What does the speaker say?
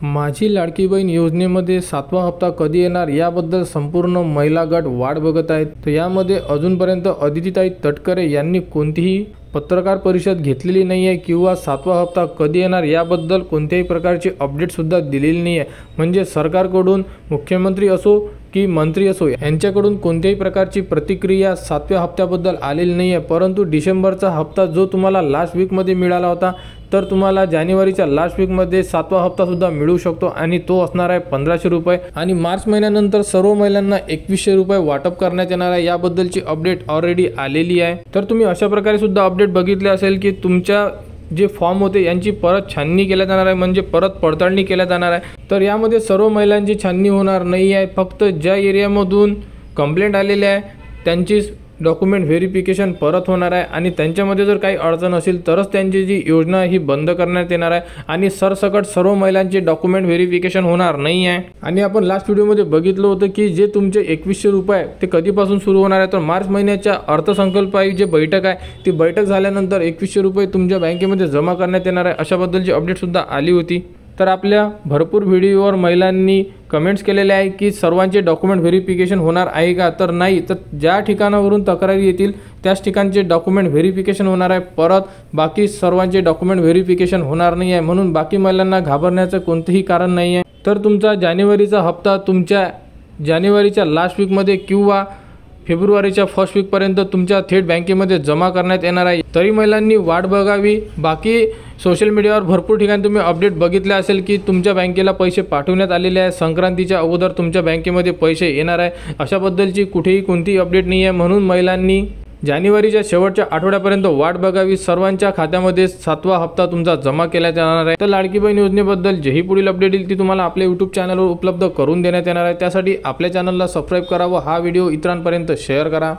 माझी लाडकी बहीण योजनेमध्ये 7वा हप्ता कधी येणार याबद्दल संपूर्ण महिला गट वाट बघत आहेत। तर यामध्ये अजूनपर्यंत अदितीताई तटकरे यांनी कोणतीही पत्रकार परिषद घेतलेली नाही आहे किंवा 7वा हप्ता कधी येणार याबद्दल कोणत्याही प्रकारची अपडेटसुद्धा दिलेली नाही आहे। म्हणजे सरकारकडून मुख्यमंत्री असो की मंत्री असो यांच्याकडून कोणत्याही प्रकारची प्रतिक्रिया 7व्या हप्त्याबद्दल आलेली नाही आहे। परंतु डिसेंबरचा हप्ता जो तुम्हाला लास्ट वीकमध्ये मिळाला होता तर तुम्हाला जानेवारीच्या लास्ट वीकमध्ये 7वा हप्तासुद्धा मिळू शकतो आणि तो असणार आहे 1500 रुपये आणि मार्च महिन्यानंतर सर्व महिलांना 2100 रुपये वाटप करण्यात येणार आहे। याबद्दलची अपडेट ऑलरेडी आलेली आहे। तर तुम्ही अशा प्रकारे सुद्धा अपडेट बघितले असेल की तुमच्या जे फॉर्म होते यांची परत छाननी केल्या जाणार आहे, म्हणजे परत पडताळणी केल्या जाणार आहे। तर यामध्ये सर्व महिलांची छाननी होणार नाही आहे, फक्त ज्या एरियामधून कंप्लेंट आलेली आहे त्यांची डॉक्युमेंट व्हेरिफिकेशन परत होणार आहे आणि त्यांच्यामध्ये जर काही अडचण असेल तरच त्यांची जी योजना ही बंद करण्यात येणार आहे आणि सरसकट सर्व महिलांचे डॉक्युमेंट व्हेरिफिकेशन होणार नाही आहे। आणि आपण लास्ट व्हिडिओमध्ये बघितलं होतं की जे तुमचे 2100 रुपये ते कधीपासून सुरू होणार आहे, तर मार्च महिन्याच्या अर्थसंकल्पाची जे बैठक आहे ती बैठक झाल्यानंतर 2100 रुपये तुमच्या बँकेमध्ये जमा करण्यात येणार आहे अशाबद्दलची अपडेटसुद्धा आली होती। तर आपल्या भरपूर व्हिडिओवर महिलांनी कमेंट्स केलेले आहे की सर्वांचे डॉक्युमेंट व्हेरिफिकेशन होणार आहे का, तर नाही। तर ज्या ठिकाणावरून तक्रारी येतील त्याच ठिकाणचे डॉक्युमेंट व्हेरिफिकेशन होणार आहे, परत बाकी सर्वांचे डॉक्युमेंट व्हेरिफिकेशन होणार नाही आहे। म्हणून बाकी महिलांना घाबरण्याचं कोणतेही कारण नाही आहे। तर तुमचा जानेवारीचा हप्ता तुमच्या जानेवारीच्या लास्ट वीकमध्ये किंवा फेब्रुवारीच्या फर्स्ट वीकपर्यंत तुमच्या थेट बँकेमध्ये जमा करण्यात येणार आहे। तरी महिलांनी वाट बघावी। बाकी सोशल मीडियावर भरपूर ठिकाणी तुम्ही अपडेट बघितले असेल की तुमच्या बँकेला पैसे पाठवण्यात आलेले आहे, संक्रांतीच्या अगोदर तुमच्या बँकेमध्ये पैसे येणार आहे अशाबद्दलची कुठेही कोणतीही अपडेट नाही आहे। म्हणून महिलांनी जानेवारीच्या शेवटच्या आठवड्यापर्यंत वाट बघावी। सर्वांच्या खात्यामध्ये 7वा हप्ता तुमचा जमा केला जाणार आहे। तर लाडकी बहीण योजनेबद्दल जेही पुढील अपडेट येईल ती तुम्हाला आपल्या यूट्यूब चॅनलवर उपलब्ध करून देण्यात येणार आहे। त्यासाठी आपल्या चॅनलला सबस्क्राईब करा व हा व्हिडिओ इतरांपर्यंत शेअर करा।